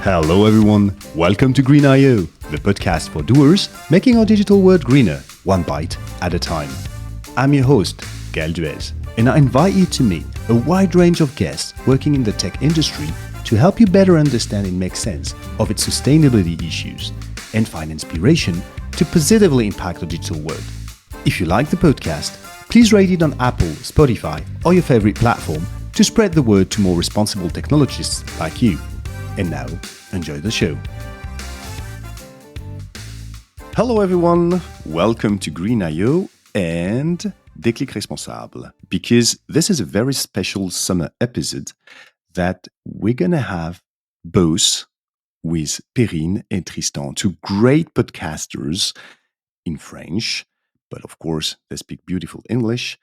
Hello everyone, welcome to Green.io, the podcast for doers making our digital world greener, one bite at a time. I'm your host, Gaël, and I invite you to meet a wide range of guests working in the tech industry to help you better understand and make sense of its sustainability issues and find inspiration to positively impact the digital world. If you like the podcast, please rate it on Apple, Spotify, or your favorite platform to spread the word to more responsible technologists like you. And now, enjoy the show. Hello everyone, welcome to Green.io and Déclic Responsable, because this is a very special summer episode that we're going to have both with Perrine and Tristan, two great podcasters in French, but of course they speak beautiful English.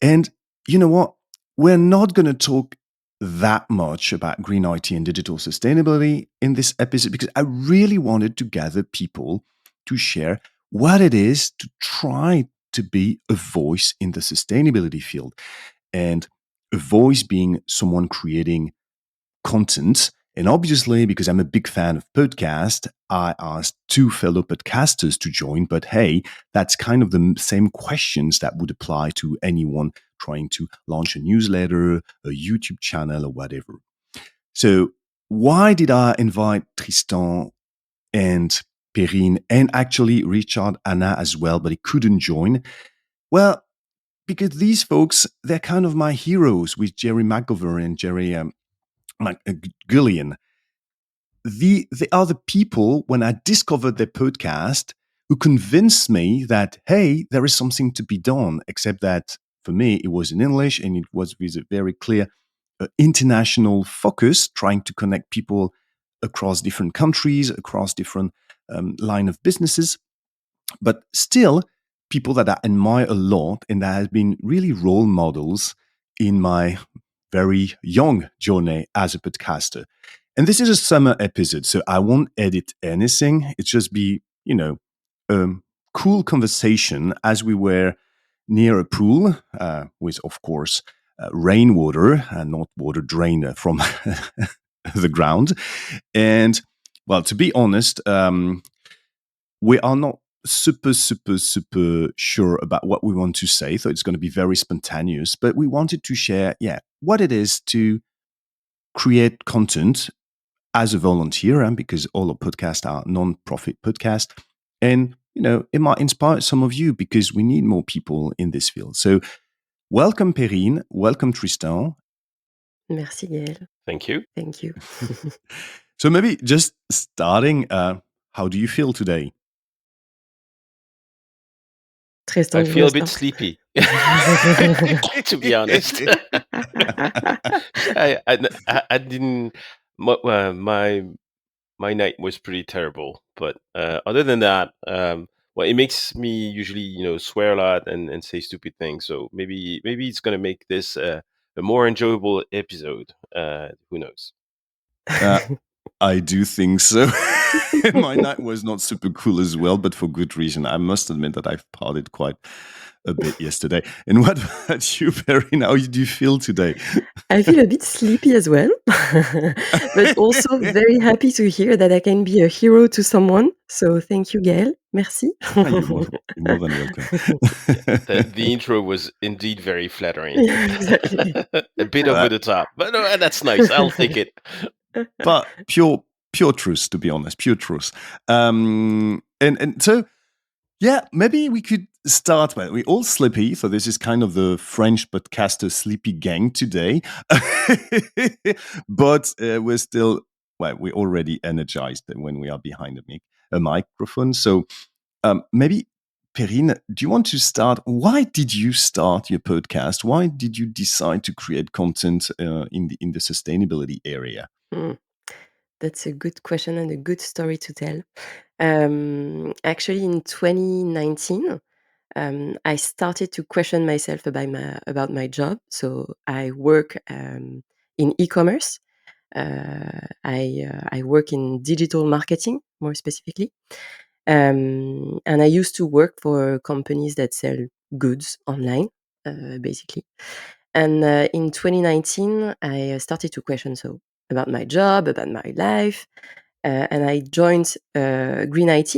And you know what? We're not going to talk that much about green IT and digital sustainability in this episode because I really wanted to gather people to share what it is to try to be a voice in the sustainability field, and a voice being someone creating content. And obviously, because I'm a big fan of podcast, I asked two fellow podcasters to join. But hey, that's kind of the same questions that would apply to anyone trying to launch a newsletter, a YouTube channel, or whatever. So why did I invite Tristan and Perrine and actually Richard Anna as well, but he couldn't join? Well, because these folks, they're kind of my heroes with Jerry McGovern and Jerry Gillian. They are the people, when I discovered their podcast, who convinced me that, hey, there is something to be done, except that for me, it was in English and it was with a very clear international focus, trying to connect people across different countries, across different line of businesses, but still people that I admire a lot and that have been really role models in my very young journey as a podcaster. And this is a summer episode, so I won't edit anything. It's just be, a cool conversation as we were near a pool with, of course, rainwater and not water drained from the ground. And, well, to be honest, we are not super sure about what we want to say, so it's going to be very spontaneous. But we wanted to share, what it is to create content as a volunteer, and because all our podcasts are non-profit podcasts, and it might inspire some of you because we need more people in this field. So, welcome Perrine, welcome Tristan. Merci Gaël. Thank you. Thank you. So maybe just starting, how do you feel today? Tristan, I you feel a wanna bit start? sleepy, to be honest. I didn't. My night was pretty terrible, but other than that, well, it makes me usually swear a lot and say stupid things. So maybe it's gonna make this a more enjoyable episode. Who knows? I do think so. My night was not super cool as well, but for good reason. I must admit that I've partied quite a bit yesterday. And what about you, Perrine? How do you feel today? I feel a bit sleepy as well, but also very happy to hear that I can be a hero to someone. So thank you, Gaël. Merci. You're more than welcome. The intro was indeed very flattering. Exactly. A bit over the top, but no, that's nice. I'll take it. But pure truth, to be honest, pure truth. And so, maybe we could start. Well, we're all sleepy, so this is kind of the French podcaster sleepy gang today. But we're still, we're already energized when we are behind a microphone. So maybe, Perrine, do you want to start? Why did you start your podcast? Why did you decide to create content in the sustainability area? That's a good question and a good story to tell. Actually, in 2019, I started to question myself about my job. So I work in e-commerce. I work in digital marketing, more specifically. And I used to work for companies that sell goods online, basically. And in 2019, I started to question, so about my job, about my life, and I joined Green IT.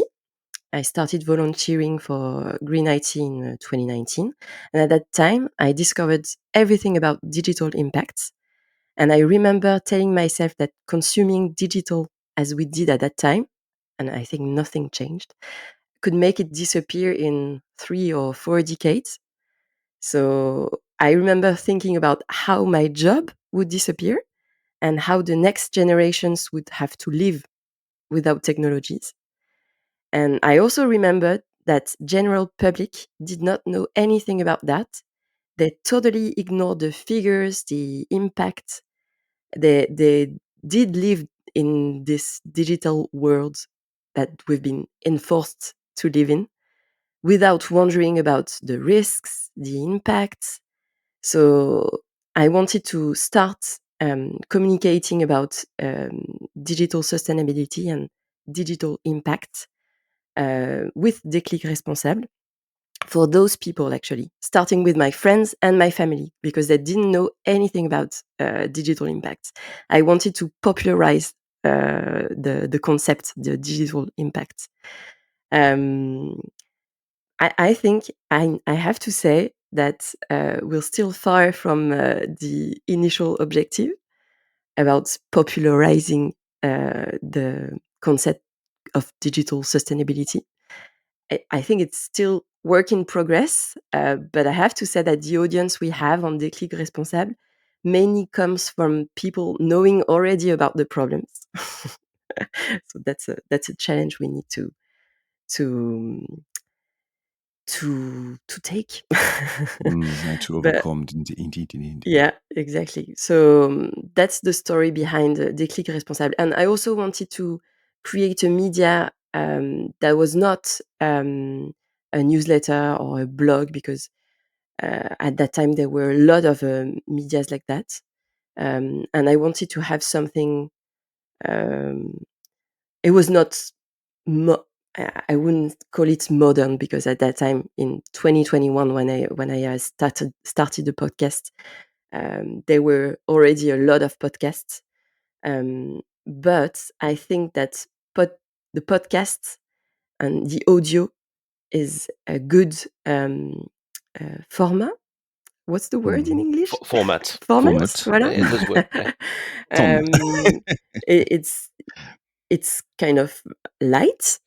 I started volunteering for Green IT in 2019. And at that time, I discovered everything about digital impacts. And I remember telling myself that consuming digital as we did at that time, and I think nothing changed, could make it disappear in 3 or 4 decades. So I remember thinking about how my job would disappear and how the next generations would have to live without technologies. And I also remembered that general public did not know anything about that. They totally ignored the figures, the impact. They did live in this digital world that we've been enforced to live in without wondering about the risks, the impacts. So I wanted to start communicating about digital sustainability and digital impact with Déclic Responsable for those people, actually, starting with my friends and my family, because they didn't know anything about digital impacts. I wanted to popularize the concept, the digital impact. I think I have to say that we're still far from the initial objective about popularizing the concept of digital sustainability. I think it's still work in progress, but I have to say that the audience we have on Déclic Responsable mainly comes from people knowing already about the problems. So that's a challenge we need to to take. To But overcome, indeed. yeah, exactly. So that's the story behind Déclic Responsable. And I also wanted to create a media that was not a newsletter or a blog, because at that time there were a lot of medias like that. And I wanted to have something. Um, it was not. I wouldn't call it modern, because at that time in 2021, when I started the podcast, there were already a lot of podcasts. But I think that the podcast and the audio is a good format. What's the word in English? Format. Format, Format. voilà. It does work. Yeah. um, it's kind of light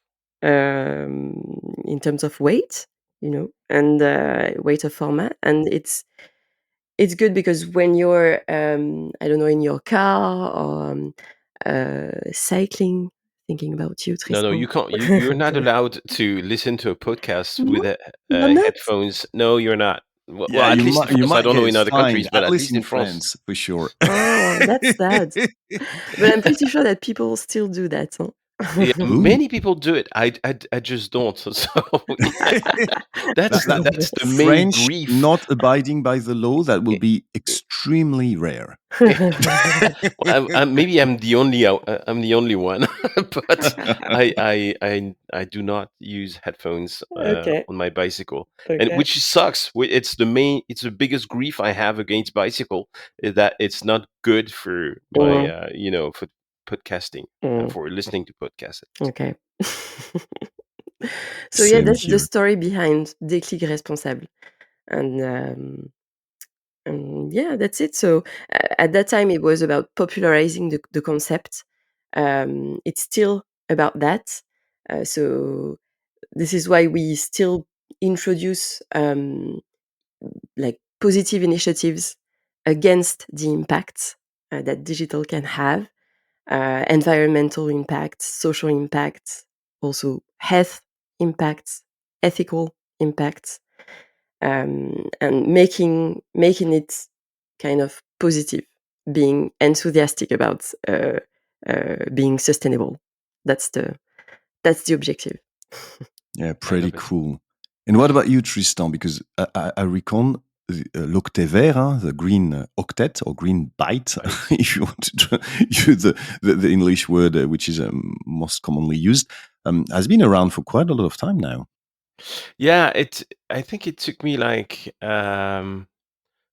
in terms of weight, and weight of format, and it's good because when you're I don't know, in your car or cycling, thinking about you, No, Tristan. you can't. You're not allowed to listen to a podcast No, with you're not. headphones. No, you're not. Well, Yeah, at you least in might you France. I might don't know get in other fined, countries, but at at least least in in France. France, for sure. Oh, that's sad. But I'm pretty sure that people still do that, huh? Yeah, Ooh. many people do it. I just don't. So That, that's the the main French grief. not abiding by the law. That will be extremely rare. Well, maybe I'm I'm the only one, but I do not use headphones Okay, on my bicycle, and okay. which sucks. It's the biggest grief I have against bicycle, is that it's not good for my Mm, for podcasting, mm, for listening to podcasts. okay. So yeah, Same that's the here. story behind Déclic Responsable. And yeah, that's it. So at that time, it was about popularizing the concept. It's still about that. So this is why we still introduce like positive initiatives against the impacts that digital can have, environmental impacts, social impacts, also health impacts, ethical impacts, and making it kind of positive, being enthusiastic about being sustainable. That's the objective. Yeah, I pretty love it. cool. And what about you, Tristan? Because I reckon l'octet vert, the green octet or green byte, Right. if you want to use the English word, which is most commonly used, has been around for quite a lot of time now. Yeah, I think it took me like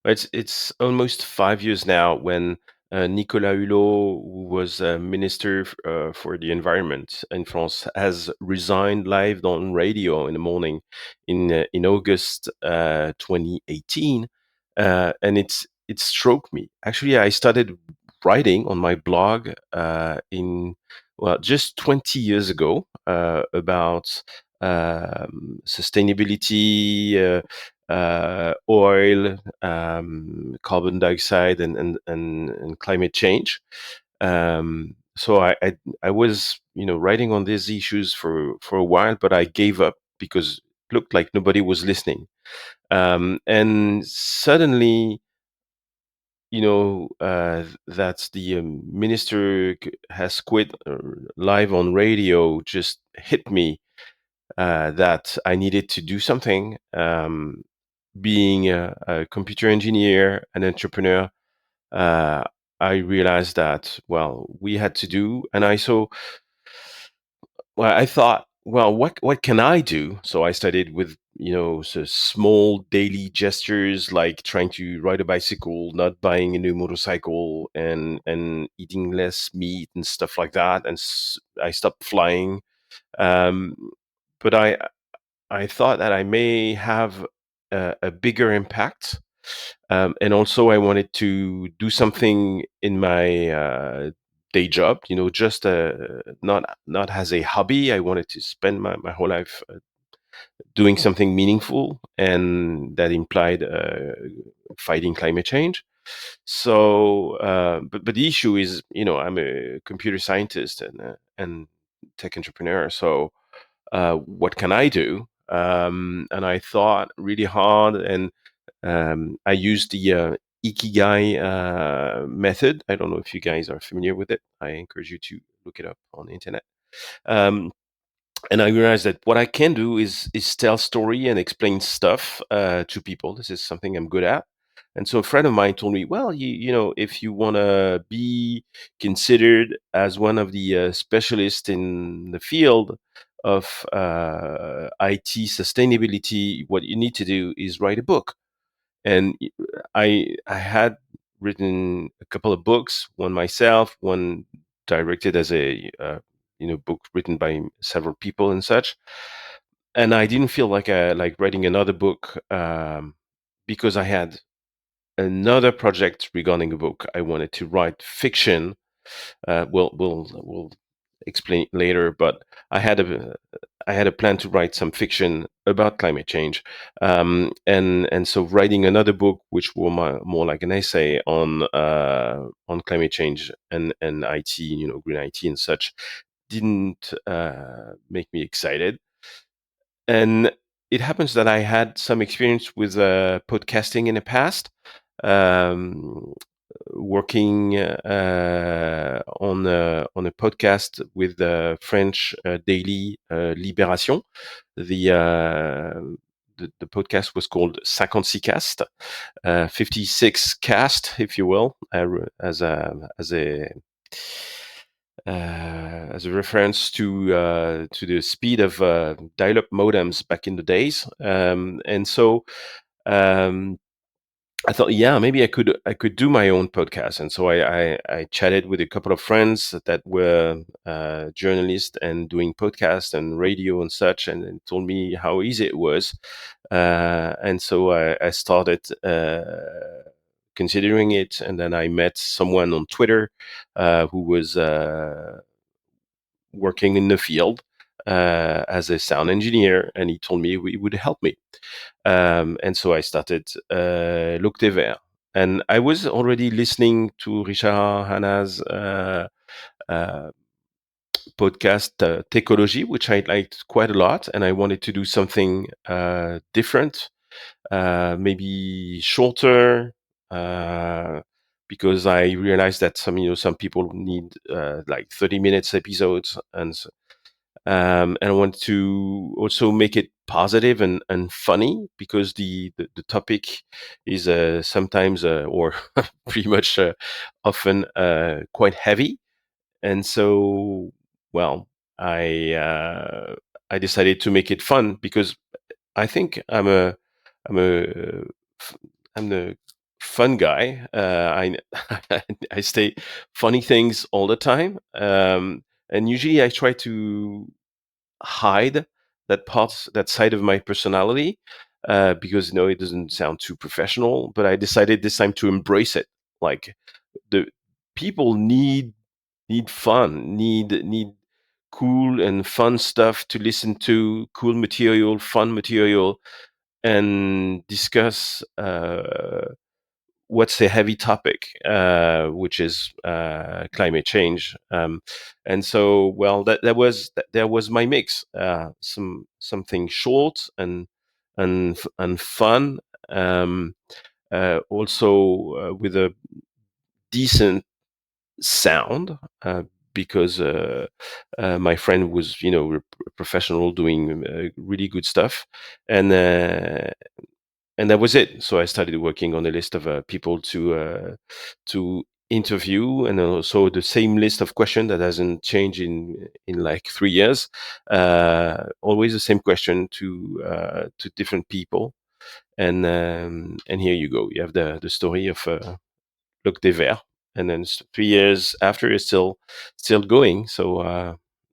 it's almost 5 years now when Nicolas Hulot, who was a minister for the environment in France, has resigned live on radio in the morning in August 2018, and it struck me. Actually, I started writing on my blog in just 20 years ago about sustainability. Oil, carbon dioxide, and climate change. So I was writing on these issues for a while, but I gave up because it looked like nobody was listening. And suddenly, that the minister has quit live on radio just hit me that I needed to do something. Being a computer engineer, an entrepreneur, uh, I realized that, well, we had to do, and I thought, well, what can I do? So I started with, so small daily gestures like trying to ride a bicycle, not buying a new motorcycle, and eating less meat and stuff like that. And I stopped flying. Um, but I thought that I may have a bigger impact. And also, I wanted to do something in my day job, just not as a hobby. I wanted to spend my whole life doing something meaningful, and that implied fighting climate change. So, but the issue is, I'm a computer scientist and tech entrepreneur. So, what can I do? And I thought really hard, and I used the Ikigai method. I don't know if you guys are familiar with it. I encourage you to look it up on the internet. Um, and I realized that what I can do is tell story and explain stuff to people. This is something I'm good at. And so a friend of mine told me, well, if you want to be considered as one of the specialists in the field of IT sustainability, what you need to do is write a book. And I had written a couple of books, one myself, one directed as a book written by several people and such. And I didn't feel like writing another book because I had another project regarding a book. I wanted to write fiction. We'll explain later, but I had a plan to write some fiction about climate change, and so writing another book, which were more like an essay on climate change and IT, green IT and such, didn't make me excited. And it happens that I had some experience with podcasting in the past. Um, Working on a podcast with the French daily Libération. The podcast was called 56 Cast, 56 Cast, if you will, as a reference to the speed of dial-up modems back in the days, and so. Um, I thought, yeah, maybe I could do my own podcast, and so I chatted with a couple of friends that were journalists and doing podcasts and radio and such, and told me how easy it was, and so I started considering it, and then I met someone on Twitter who was working in the field as a sound engineer, and he told me he would help me. And so I started Look Vert. And I was already listening to Richard Hanna's uh, podcast, Techology, which I liked quite a lot. And I wanted to do something different, maybe shorter, because I realized that some people need like 30 minutes episodes, and I want to also make it positive and funny, because the topic is sometimes or pretty much often quite heavy. And so, well, I uh, I decided to make it fun, because I think I'm a f- I'm the fun guy. I say funny things all the time, and usually I try to hide that side of my personality, because it doesn't sound too professional. But I decided this time to embrace it. Like, the people need fun, need cool and fun stuff to listen to, cool material, fun material, and discuss what's the heavy topic, which is climate change. And so, well, that was my mix. Something short and fun, also with a decent sound, because my friend was, a professional doing really good stuff, and and that was it. So I started working on a list of people to interview, and also the same list of questions that hasn't changed in like 3 years. Always the same question to different people, and here you go. You have the story of Luc Devers, and then 3 years after, it's still going. So,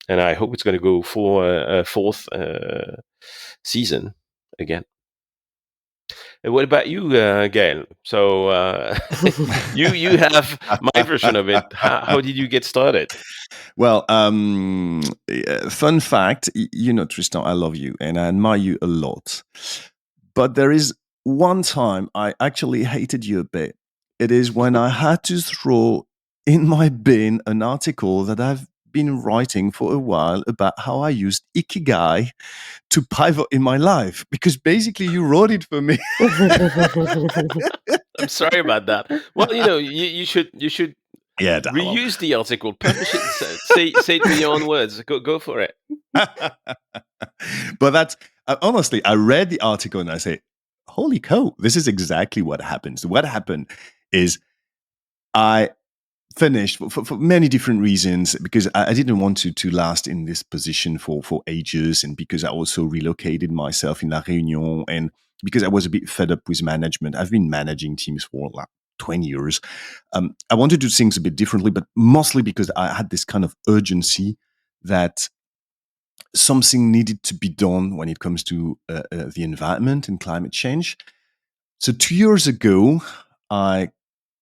and I hope it's going to go for a fourth season again. And what about you, Gaël? So, you have my version of it. How did you get started? Well, fun fact, Tristan, I love you and I admire you a lot. But there is one time I actually hated you a bit. It is when I had to throw in my bin an article that I've been writing for a while about how I used Ikigai to pivot in my life, because basically you wrote it for me. I'm sorry about that. Well, you should Yeah, reuse the article, publish it, say it with your own words. Go for it. But that's honestly, I read the article and I say, holy cow, this is exactly what happens. What happened is I finished for many different reasons, because I didn't want to last in this position for ages, and because I also relocated myself in La Réunion, and because I was a bit fed up with management. I've been managing teams for like 20 years. I wanted to do things a bit differently, but mostly because I had this kind of urgency that something needed to be done when it comes to the environment and climate change. So 2 years ago, I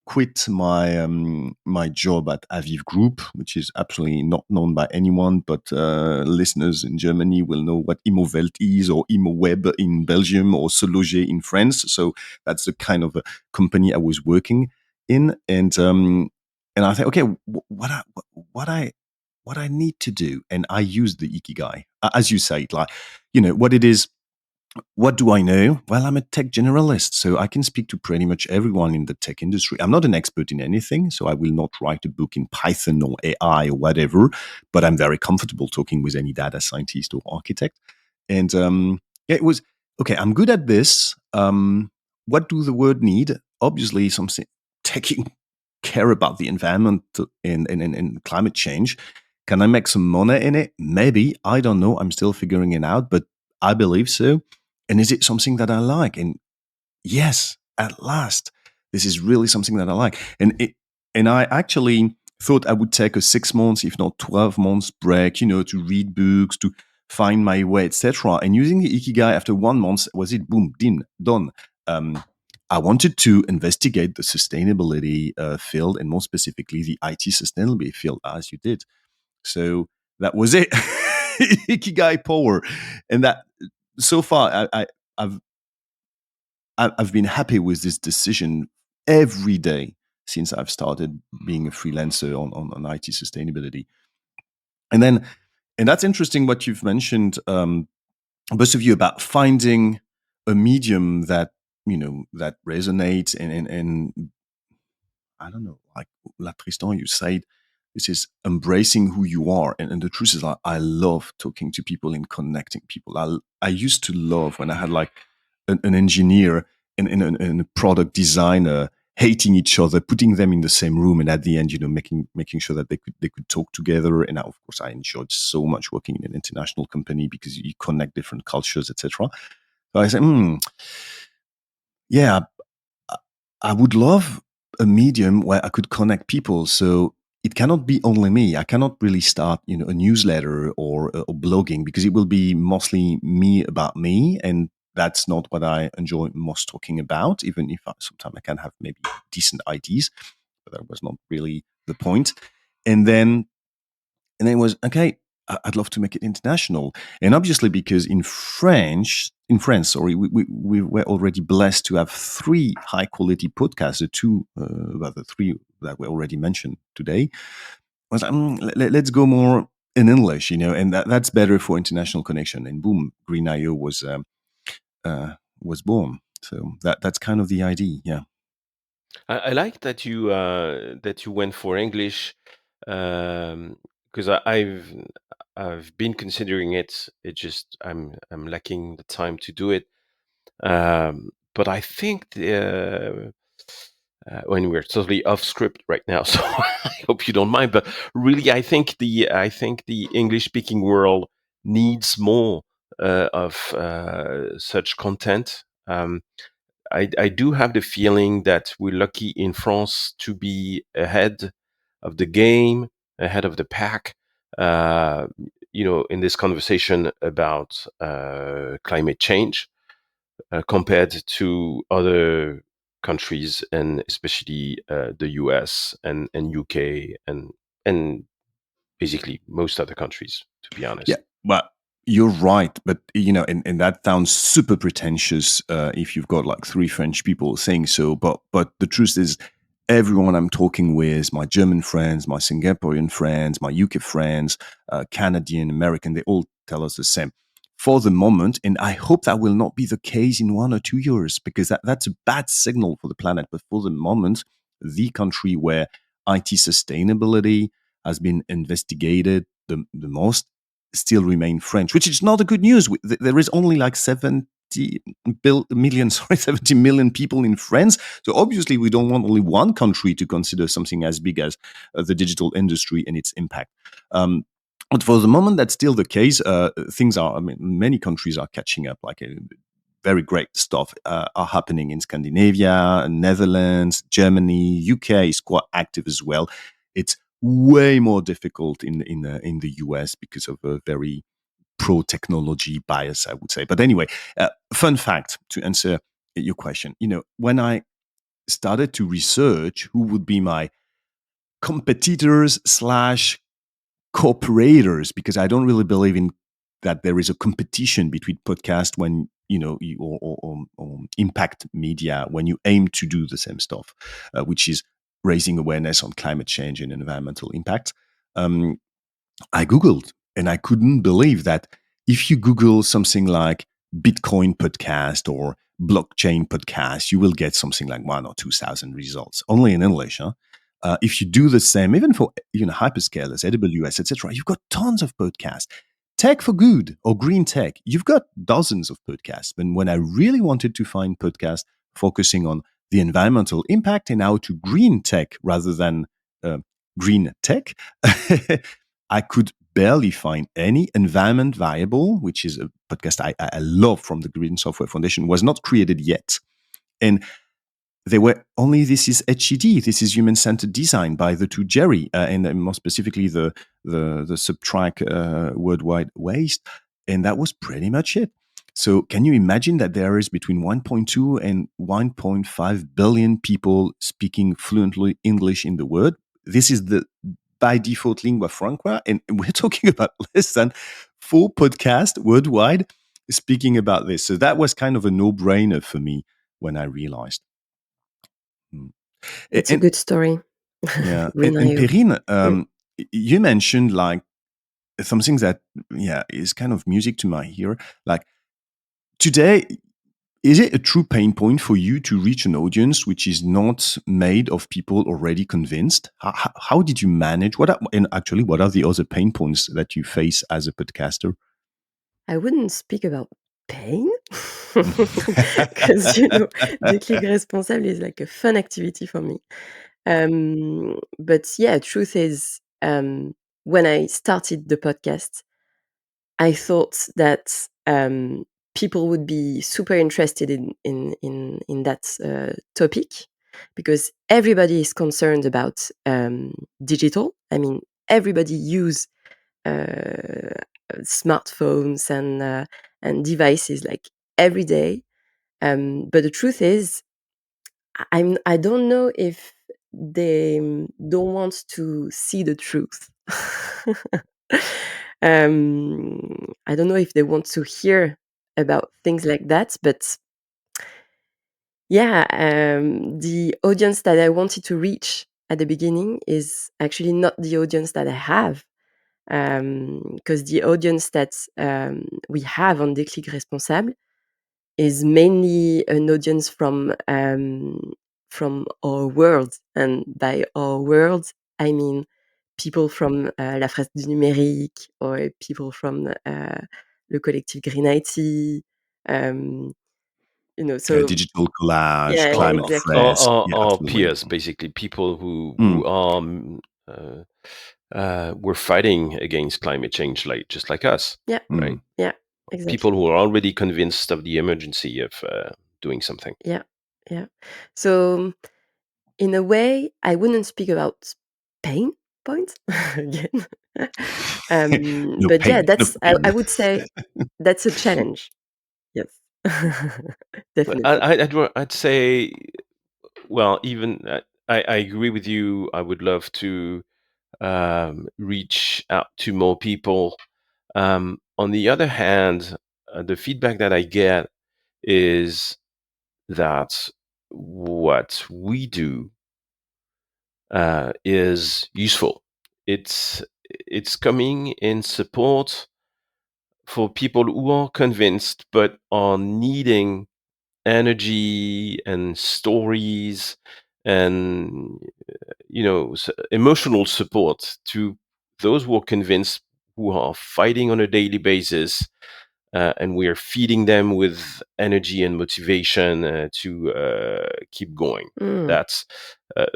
quit my job at Aviv Group, which is absolutely not known by anyone, but listeners in Germany will know what Immowelt is, or Immoweb in Belgium, or Sologer in France. So that's the kind of a company I was working in, and I thought, okay, what I need to do, and I use the Ikigai, as you say, like, what it is. What do I know? Well, I'm a tech generalist, so I can speak to pretty much everyone in the tech industry. I'm not an expert in anything, so I will not write a book in Python or AI or whatever, but I'm very comfortable talking with any data scientist or architect. And yeah, it was, okay, I'm good at this. What do the world need? Obviously, something taking care about the environment and climate change. Can I make some money in it? Maybe. I don't know. I'm still figuring it out, but I believe so. And is it something that I like? And yes, at last, this is really something that I like. And I actually thought I would take a 6 months, if not 12 months break, to read books, to find my way, etc. And using the Ikigai after 1 month, was it boom, done. I wanted to investigate the sustainability field, and more specifically the IT sustainability field, as you did. So that was it. Ikigai power. And that, so far, I've I've been happy with this decision every day since I've started being a freelancer on IT sustainability. And that's interesting what you've mentioned, both of you, about finding a medium that that resonates, and I don't know, like Tristan, you said, this is embracing who you are. And the truth is, I love talking to people and connecting people. I used to love when I had like an engineer and a product designer hating each other, putting them in the same room, and at the end, making sure that they could talk together. And of course, I enjoyed so much working in an international company because you connect different cultures, etc. So I said, yeah, I would love a medium where I could connect people. So it cannot be only me. I cannot really start, a newsletter or blogging, because it will be mostly me about me, and that's not what I enjoy most talking about. Even if sometimes I can have maybe decent ideas, but that was not really the point. And then it was okay. I'd love to make it international, and obviously because in France, sorry, we were already blessed to have three high quality podcasts. The three that were already mentioned today. I was like, let's go more in English, and that's better for international connection. And boom, Green.io was born. So that's kind of the idea. Yeah. I like that you went for English, because I've been considering it. It just I'm lacking the time to do it. But I think when we're totally off script right now, so I hope you don't mind. But really, I think the English speaking world needs more of such content. I do have the feeling that we're lucky in France to be ahead of the game, ahead of the pack. Uh, in this conversation about climate change, compared to other countries, and especially the US and UK and basically most other countries, to be Yeah, honest. but you're right. But and that sounds super pretentious if you've got like three French people saying so. But the truth is, everyone I'm talking with, my German friends, my Singaporean friends, my UK friends, Canadian, American, they all tell us the same. For the moment, and I hope that will not be the case in 1 or 2 years, because that's a bad signal for the planet. But for the moment, the country where IT sustainability has been investigated the most still remain French, which is not a good news. There is only like 70 million, sorry, 70 million people in France. So obviously, we don't want only one country to consider something as big as the digital industry and its impact. But for the moment, that's still the case. Things are, I mean, many countries are catching up. Like very great stuff are happening in Scandinavia, Netherlands, Germany, UK is quite active as well. It's way more difficult in the US because of a very pro technology bias, I would say. But anyway, fun fact to answer your question. When I started to research who would be my competitors slash cooperators, because I don't really believe in that there is a competition between podcasts when or impact media when you aim to do the same stuff, which is raising awareness on climate change and environmental impact. Um, I Googled, and I couldn't believe that if you Google something like Bitcoin podcast or blockchain podcast, you will get something like 1 or 2 thousand results only in English. Huh? If you do the same, even for hyperscalers, AWS, etc., you've got tons of podcasts. Tech for Good or Green Tech, you've got dozens of podcasts. But when I really wanted to find podcasts focusing on the environmental impact and how to green tech rather than uh, green tech, I could barely find any. Environment Viable, which is a podcast I love from the Green Software Foundation, was not created yet. And they were only This is HCD, this is Human Centered Design by the two Jerry, and more specifically the Subtract Worldwide Waste. And that was pretty much it. So can you imagine that there is between 1.2 and 1.5 billion people speaking fluently English in the world? This is the by default lingua franca, and we're talking about less than 4 podcasts worldwide speaking about this. So that was kind of a no-brainer for me when I realized. It's a And good story. yeah, and Green.io. Perrine, Mm. you mentioned like something that is kind of music to my ear. Like today, is it a true pain point for you to reach an audience which is not made of people already convinced? How did you manage? And actually, what are the other pain points that you face as a podcaster? I wouldn't speak about pain because Déclic Responsable is like a fun activity for me. But yeah, truth is, when I started the podcast, I thought that people would be super interested in that topic. because everybody is concerned about digital. I mean, everybody use smartphones and devices like every day. But the truth is, I don't know if they don't want to see the truth. I don't know if they want to hear about things like that, but yeah, the audience that I wanted to reach at the beginning is actually not the audience that I have. Because the audience that we have on Déclic Responsable is mainly an audience from our world. And by our world, I mean people from La Fresque du Numérique or people from le collectif Green IT. So Digital collage, yeah, climate exactly. fresk. Yeah, Our absolutely. peers, basically, people who Mm. were fighting against climate change, just like us, Yeah, right? yeah, exactly. People who are already convinced of the emergency of doing something. Yeah, yeah. So in a way, I wouldn't speak about pain points again. No But yeah, pain, no I pain. would say that's a challenge. Yes, But definitely. I'd say, well, even I agree with you. I would love to reach out to more people. On the other hand, the feedback that I get is that what we do is useful. It's coming in support for people who are convinced but are needing energy and stories and emotional support to those who are convinced, who are fighting on a daily basis, and we are feeding them with energy and motivation to keep going. Mm, That's uh,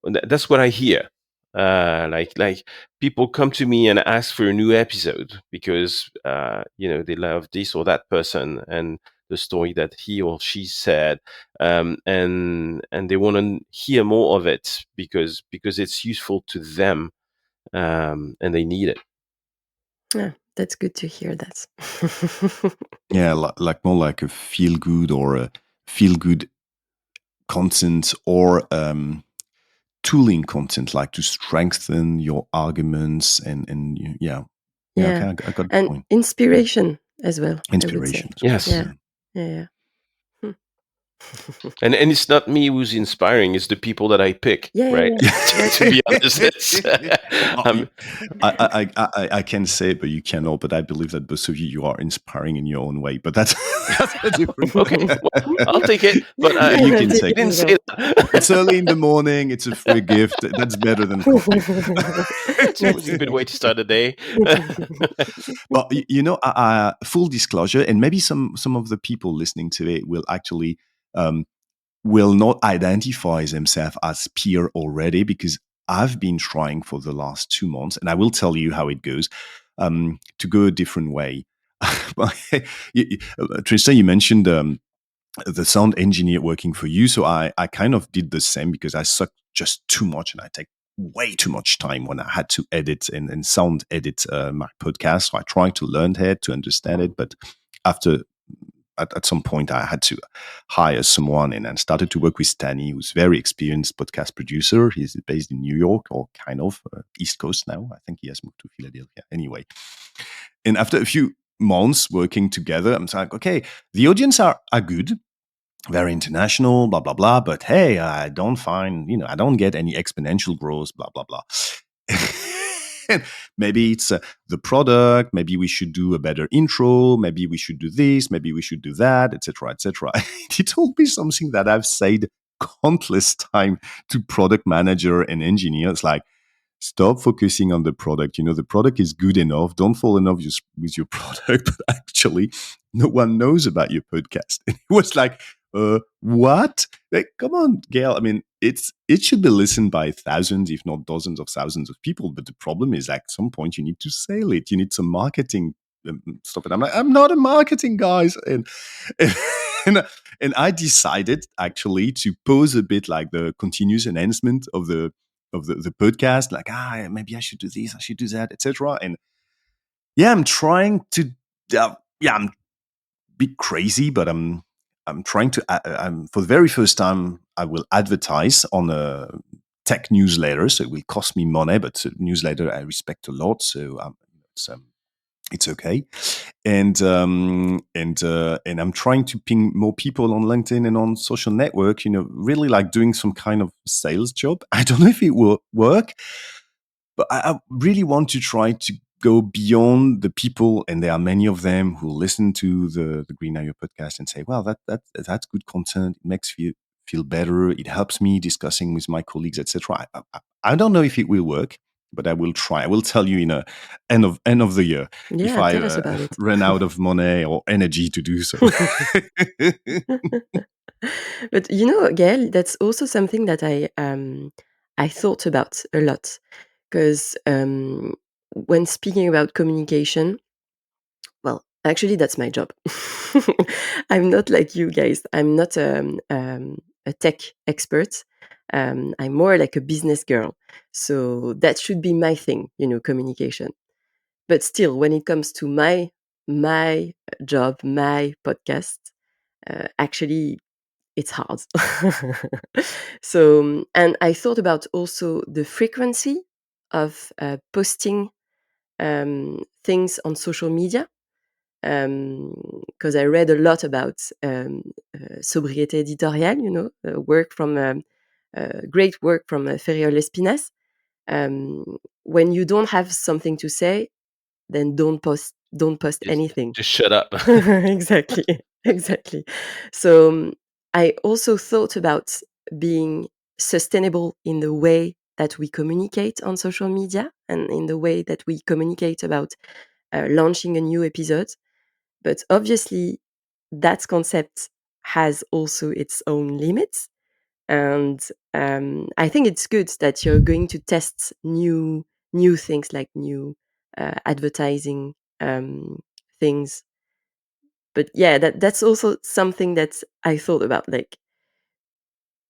that's what I hear. Like people come to me and ask for a new episode because they love this or that person and the story that he or she said, and they want to hear more of it because it's useful to them, and they need it. yeah, that's good to hear that. Yeah, like more like a feel good or a feel good content or tooling content, like to strengthen your arguments yeah. Yeah, Yeah, okay, I got the and point. inspiration as well, I would say. Inspiration as well. Yes. Yeah, Yeah. yeah, yeah. And it's not me who's inspiring; it's the people that I pick, Yeah, yeah, right? yeah, To exactly. be honest, it's Well, um, I can say it, but you cannot. But I believe that both of you are inspiring in your own way. But that's that's a different. okay. Well, I'll take it, but Yeah, you can Take take you it didn't as say well. that. It's early in the morning. It's a free gift. That's better than coffee. It's always a Merci. good way to start a day. Well, full disclosure, and maybe some of the people listening to it will actually will not identify themselves as peer already, because I've been trying for the last 2 months, and I will tell you how it goes, to go a different way. Tristan, you mentioned the sound engineer working for you. So I kind of did the same because I suck just too much and I take way too much time when I had to edit and sound edit my podcast. So I tried to learn it, to understand it. But after, at some point, I had to hire someone and then started to work with Stanny, who's very experienced podcast producer. He's based in New York, or kind of East Coast now. I think he has moved to Philadelphia. Anyway, and after a few months working together, I'm like, okay, the audience are good, very international, blah, blah, blah. But hey, I don't find, I don't get any exponential growth, blah, blah, blah. Maybe it's the product. Maybe we should do a better intro. Maybe we should do this. Maybe we should do that, etc., etc. He told me something that I've said countless time to product manager and engineers, like, stop focusing on the product. The product is good enough. Don't fall in love with your product. But actually, no one knows about your podcast. And it was like, what? Like, come on, Gail. I mean, it should be listened by thousands, if not dozens of thousands of people. But the problem is, at some point, you need to sell it. You need some marketing stuff. And I'm like, I'm not a marketing guys. And and I decided actually to pose a bit like the continuous enhancement of the podcast, like maybe I should do this, I should do that, etc. And yeah, I'm trying to I'm a bit crazy, but I'm trying to I'm for the very first time I will advertise on a tech newsletter, so it will cost me money, but a newsletter I respect a lot, so it's okay. And I'm trying to ping more people on LinkedIn and on social network. Really like doing some kind of sales job. I don't know if it will work, but I really want to try to go beyond the people, and there are many of them who listen to the Green IO podcast and say, "Well, that's good content. It makes you feel better. It helps me discussing with my colleagues, etc." I don't know if it will work, but I will try. I will tell you in a end of the year if Yeah, I tell us about it. run out of money or energy to do so. But Gaël, that's also something that I thought about a lot because when speaking about communication, well, actually, that's my job. I'm not like you guys. I'm not a tech expert. I'm more like a business girl. So that should be my thing, communication. But still, when it comes to my job, my podcast, actually, it's hard. So, and I thought about also the frequency of posting things on social media because I read a lot about sobriété éditoriale, work from great work from Ferriol Lespinasse. When you don't have something to say, then don't post Just, anything. just shut up. Exactly, exactly. So I also thought about being sustainable in the way that we communicate on social media and in the way that we communicate about launching a new episode. But obviously, that concept has also its own limits. And I think it's good that you're going to test new things like new advertising things. But yeah, that's also something that I thought about. Like,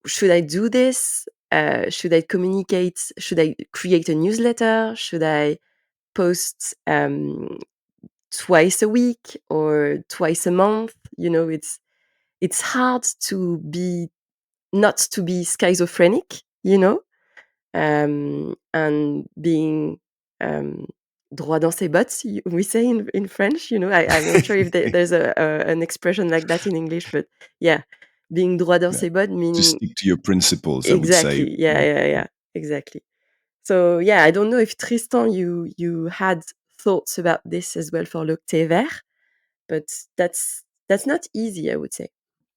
should I do this? Should I communicate? Should I create a newsletter? Should I post twice a week or twice a month? It's hard not to be schizophrenic, and being droit dans ses bottes, we say in French. I'm not sure if there's an expression like that in English, but yeah, being droit dans Yeah. ses bottes To meaning stick to your principles, I would say. exactly, yeah, exactly. So yeah, I don't know if Tristan, you had thoughts about this as well for Le Thé Vert, but that's not easy, I would say.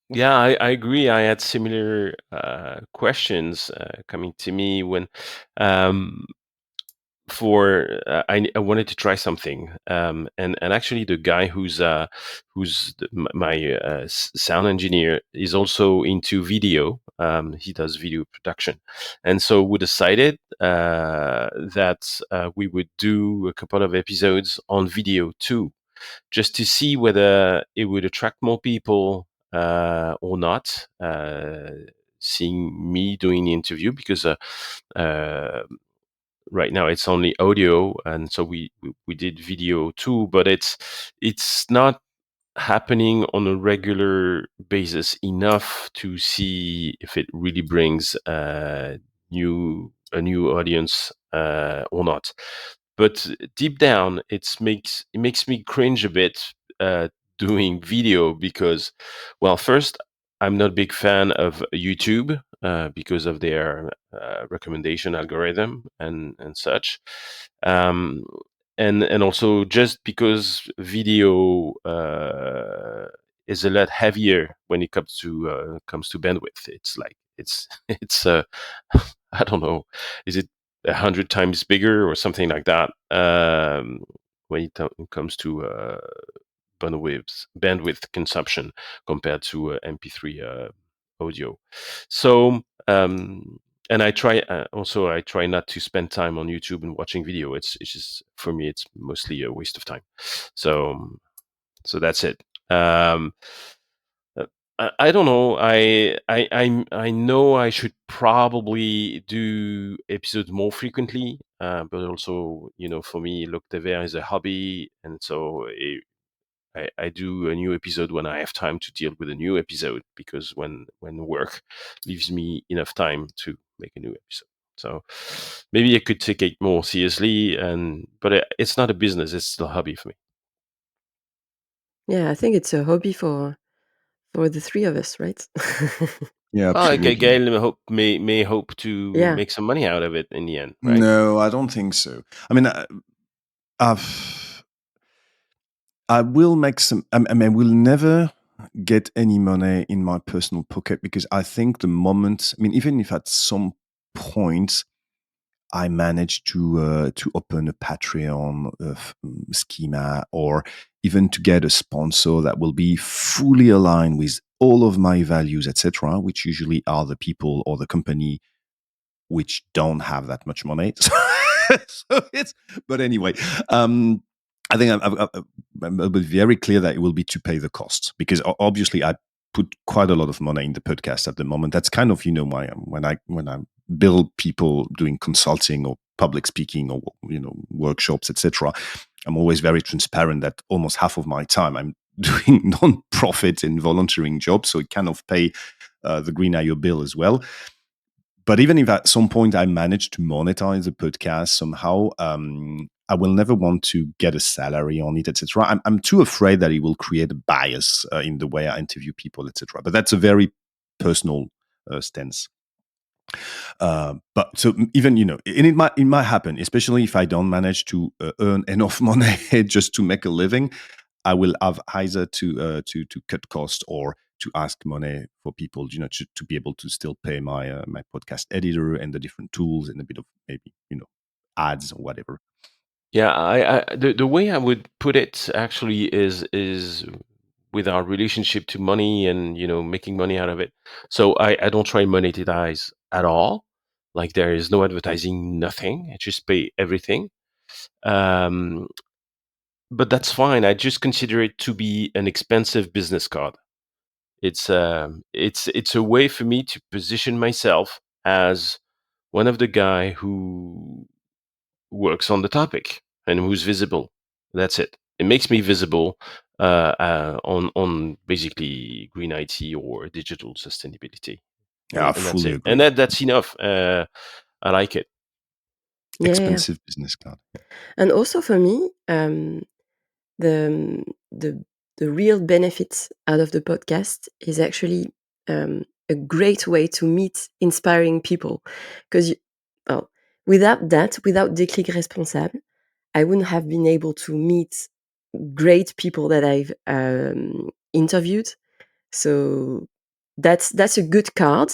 Yeah, I agree. I had similar questions coming to me when um, I wanted to try something, and actually the guy my sound engineer is also into video. He does video production, and so we decided that we would do a couple of episodes on video too, just to see whether it would attract more people or not. Seeing me doing the interview because uh, right now it's only audio, and so we did video too, but it's not happening on a regular basis enough to see if it really brings a new audience or not. But deep down, it makes me cringe a bit doing video because, well, first, I'm not a big fan of YouTube because of their recommendation algorithm and such. Um, and also just because video is a lot heavier when it comes to bandwidth. It's like it's I don't know, is it 100 times bigger or something like that when it comes to bandwidth consumption compared to MP3 audio. So and I try not to spend time on YouTube and watching video. It's just, for me, it's mostly a waste of time. So so that's it. Um, I don't know. I know I should probably do episodes more frequently, but also, for me, Loc de Verre is a hobby, and so I do a new episode when I have time to deal with a new episode, because when work leaves me enough time to make a new episode. So maybe I could take it more seriously, but it's not a business; it's still a hobby for me. Yeah, I think it's a hobby for the three of us, right? Yeah, Well, absolutely. Gaël may hope to Yeah. make some money out of it in the end, right? No, I don't think so. I mean, I've, I will make some. I mean, we'll never get any money in my personal pocket, because I think the moment. I mean, even if at some point I managed to open a Patreon schema, or even to get a sponsor that will be fully aligned with all of my values, etc., which usually are the people or the company which don't have that much money. So it's, but anyway, I think I'll be very clear that it will be to pay the cost, because obviously I put quite a lot of money in the podcast at the moment. That's kind of, my, when I build people doing consulting or public speaking or, workshops, etc. I'm always very transparent that almost half of my time I'm doing non-profit and volunteering jobs, so it kind of pay the Green IO bill as well. But even if at some point I manage to monetize the podcast somehow, I will never want to get a salary on it, etc. I'm too afraid that it will create a bias in the way I interview people, etc. But that's a very personal stance. But so even, and it might happen, especially if I don't manage to earn enough money just to make a living. I will have either to cut costs, or to ask money for people, to be able to still pay my podcast editor and the different tools, and a bit of maybe, ads or whatever. Yeah, the way I would put it actually is with our relationship to money and making money out of it. So I don't try and monetize at all. Like, there is no advertising, nothing. I just pay everything. Um, but that's fine. I just consider it to be an expensive business card. It's a way for me to position myself as one of the guy who works on the topic and who's visible. That's it. It makes me visible on basically green IT or digital sustainability, Yeah, I and that's fully it. And agree. that's enough. I like it. Yeah, yeah, yeah. Expensive business card. And also for me, the the the real benefits out of the podcast is actually a great way to meet inspiring people. Because, well, without that, without Déclic Responsable, I wouldn't have been able to meet great people that I've interviewed. So that's a good card.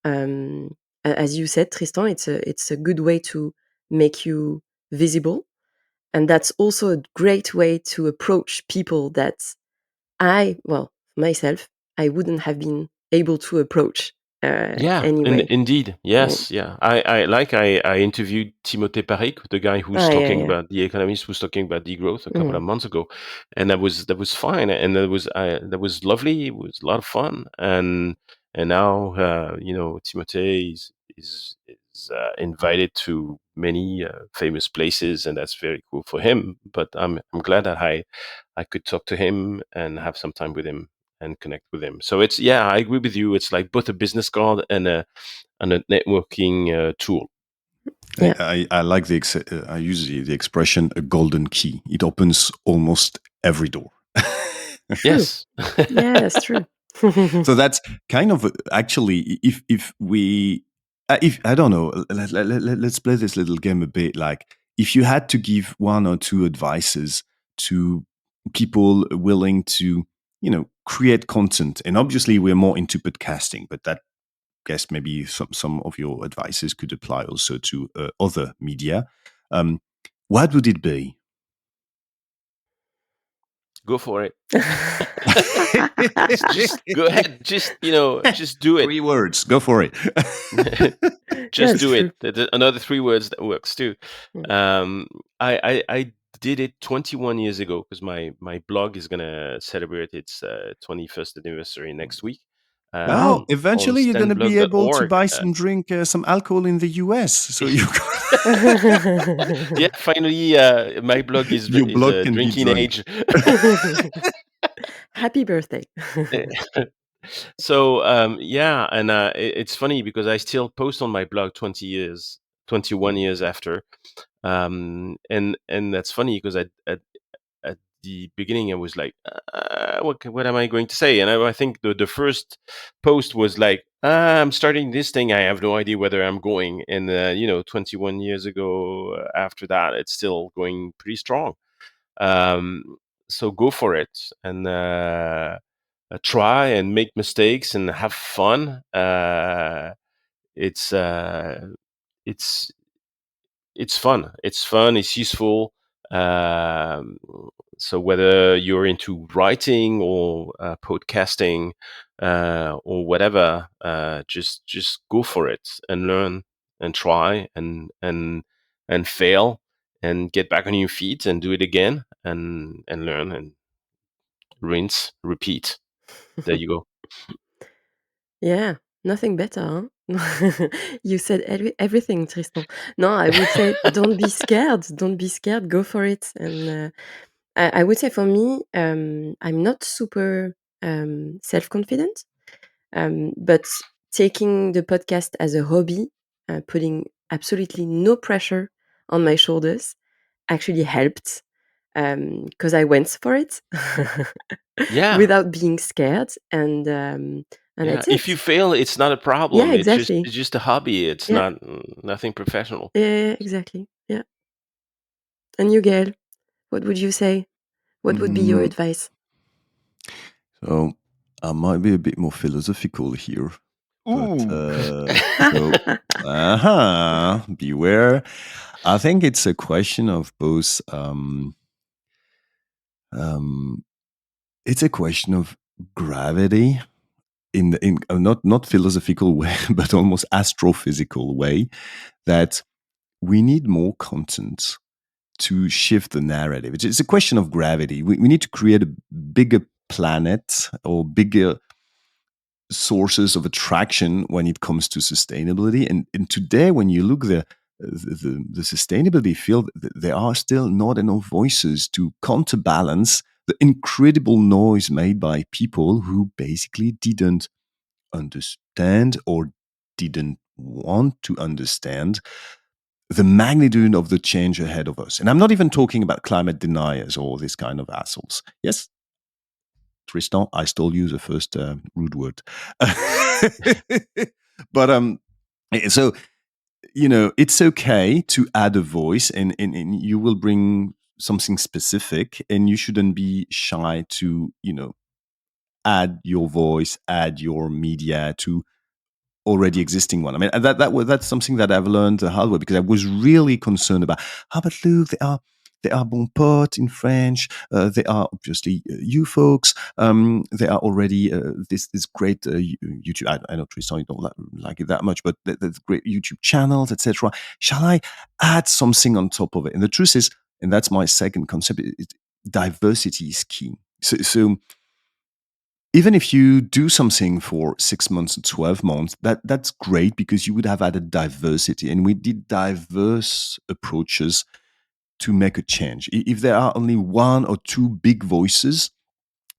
As you said, Tristan, it's a good way to make you visible, and that's also a great way to approach people that myself, I wouldn't have been able to approach Yeah, anyway. indeed. Yeah. Yes, yeah. I interviewed Timothée Parric, the guy who's Yeah, talking yeah. about the economist, who's talking about degrowth a couple of Mhm. months ago, and that was fine, and that was lovely. It was a lot of fun, and now Timothée is invited to many famous places, and that's very cool for him. But I'm glad that I could talk to him and have some time with him and connect with him. So yeah, I agree with you. It's like both a business card and a networking tool. I, Yeah. I like I use the expression a golden key. It opens almost every door. True. Yes. Yeah, that's true. So that's kind of actually, if we, if I don't know, let's play this little game a bit. Like, if you had to give one or two advices to people willing to, create content, and obviously we're more into podcasting, but that, guess maybe some of your advices could apply also to other media. Um, what would it be? Go for it. Just go ahead. Just do it. 3 words. Go for it. Yeah, Just it's do it. true. Another 3 words that works too. Mm. I did it 21 years ago, because my blog is gonna celebrate its 21st anniversary next week. Wow. Eventually you're going to be able to stanblog.org. buy some alcohol in the US. So Yeah, finally, my blog is your blog can be drinking drunk. age. Happy birthday. So yeah, and it's funny because I still post on my blog 21 years after, and that's funny because at the beginning I was like, what am I going to say? And I think the first post was like, I'm starting this thing. I have no idea whether I'm going. And 21 years ago, after that, it's still going pretty strong. So go for it and try and make mistakes and have fun. It's it's it's fun. It's fun. It's useful. Um, so whether you're into writing or podcasting or whatever, just go for it and learn and try and fail and get back on your feet and do it again and learn and rinse, repeat. There you go. Yeah, nothing better, huh? You said everything, Tristan. No, I would say don't be scared. Don't be scared. Go for it. And I would say for me, I'm not super self-confident, but taking the podcast as a hobby, putting absolutely no pressure on my shoulders, actually helped because I went for it Yeah. without being scared, and Yeah. that's If it. you fail, it's not a Yeah, problem. exactly. It's just a hobby. It's Yeah, not nothing professional. yeah, exactly. Yeah. And you, Gail, what would you say? What would be your Mm, advice? so I might be a bit more philosophical here, but Ooh. so beware. I think it's a question of both. It's a question of gravity in a not philosophical way, but almost astrophysical way. That we need more content to shift the narrative. It's a question of gravity. We need to create a bigger planet or bigger sources of attraction when it comes to sustainability. And today, when you look the sustainability field, there are still not enough voices to counterbalance the incredible noise made by people who basically didn't understand or didn't want to understand the magnitude of the change ahead of us. And I'm not even talking about climate deniers or this kind of assholes. Yes, Tristan, I stole you the first rude word. But so it's okay to add a voice, and you will bring something specific, and you shouldn't be shy to add your voice, add your media to already existing one. I mean, that's something that I've learned the hard way, because I was really concerned about, but look, they are bon potes in French. They are obviously you folks. They are already this great YouTube. I know Tristan, you don't like it that much, but there's great YouTube channels, etc. Shall I add something on top of it? And the truth is, and that's my second concept, diversity is key. So even if you do something for 6 months or 12 months, that's great, because you would have added diversity. And we did diverse approaches to make a change. If there are only one or two big voices,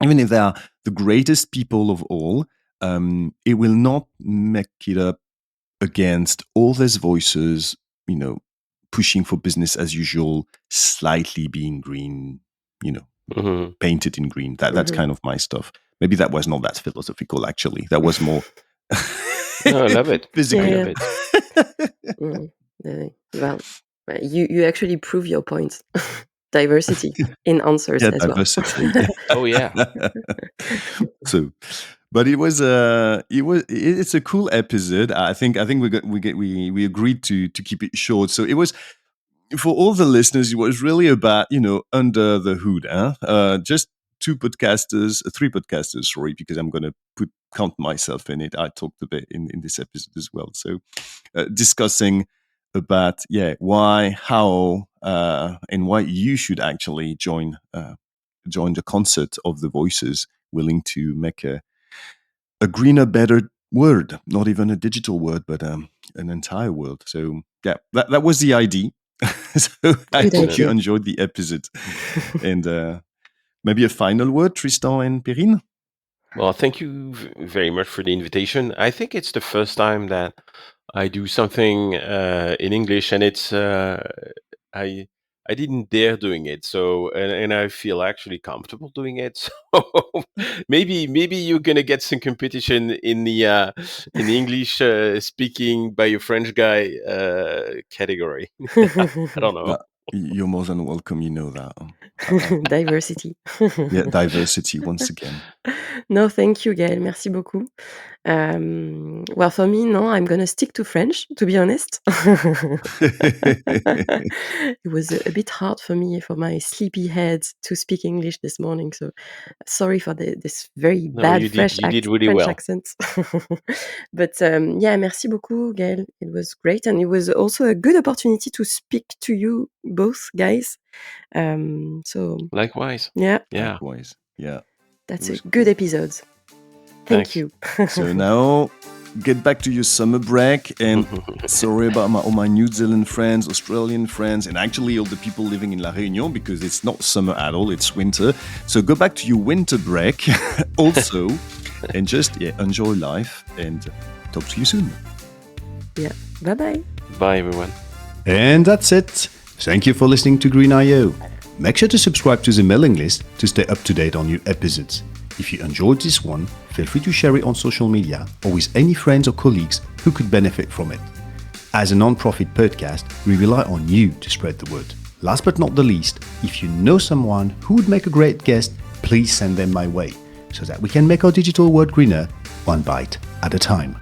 even if they are the greatest people of all, it will not make it up against all these voices, pushing for business as usual, slightly being green, Mhm. painted in green. That's Mhm. kind of my stuff. Maybe that was not that philosophical, actually. That was more No, I love it. I physical. love Yeah. it. Mm. Well, you actually prove your point. Diversity in answers Yeah, as well. diversity. Oh yeah. So, but it's a cool episode. I think we agreed to keep it short. So it was, for all the listeners, it was really about, under the hood, just three podcasters, sorry, because I'm going to count myself in it. I talked a bit in this episode as well. So discussing about, why, how, and why you should actually join the concert of the voices willing to make a greener, better word, not even a digital word, but an entire word. So yeah, that was the idea. So I Good hope you idea. enjoyed the episode. And maybe a final word, Tristan and Perrine? Well, thank you very much for the invitation. I think it's the first time that I do something in English, and it's I didn't dare doing it, so and I feel actually comfortable doing it. So maybe you're gonna get some competition in the English speaking by a French guy category. I don't know. You're more than welcome, you know that. Diversity. Yeah, diversity once again. No, thank you, Gaël. Merci beaucoup. Well, for me, no, I'm gonna stick to French, to be honest. It was a bit hard for me, for my sleepy head, to speak English this morning, so sorry for this very No, bad you did really French well. accent. But yeah, merci beaucoup, Gaël. It was great, and it was also a good opportunity to speak to you both, guys. So Likewise. yeah, Yeah. Likewise. Yeah. that's It a was good cool. episode. Thank Thanks. you. So now get back to your summer break, and sorry about all my New Zealand friends, Australian friends, and actually all the people living in La Réunion, because it's not summer at all, it's winter. So go back to your winter break also, and just enjoy life, and talk to you soon. Yeah. Bye-bye. Bye, everyone. And that's it. Thank you for listening to Green.io. Make sure to subscribe to the mailing list to stay up to date on new episodes. If you enjoyed this one, feel free to share it on social media or with any friends or colleagues who could benefit from it. As a non-profit podcast, we rely on you to spread the word. Last but not the least, if you know someone who would make a great guest, please send them my way so that we can make our digital world greener one bite at a time.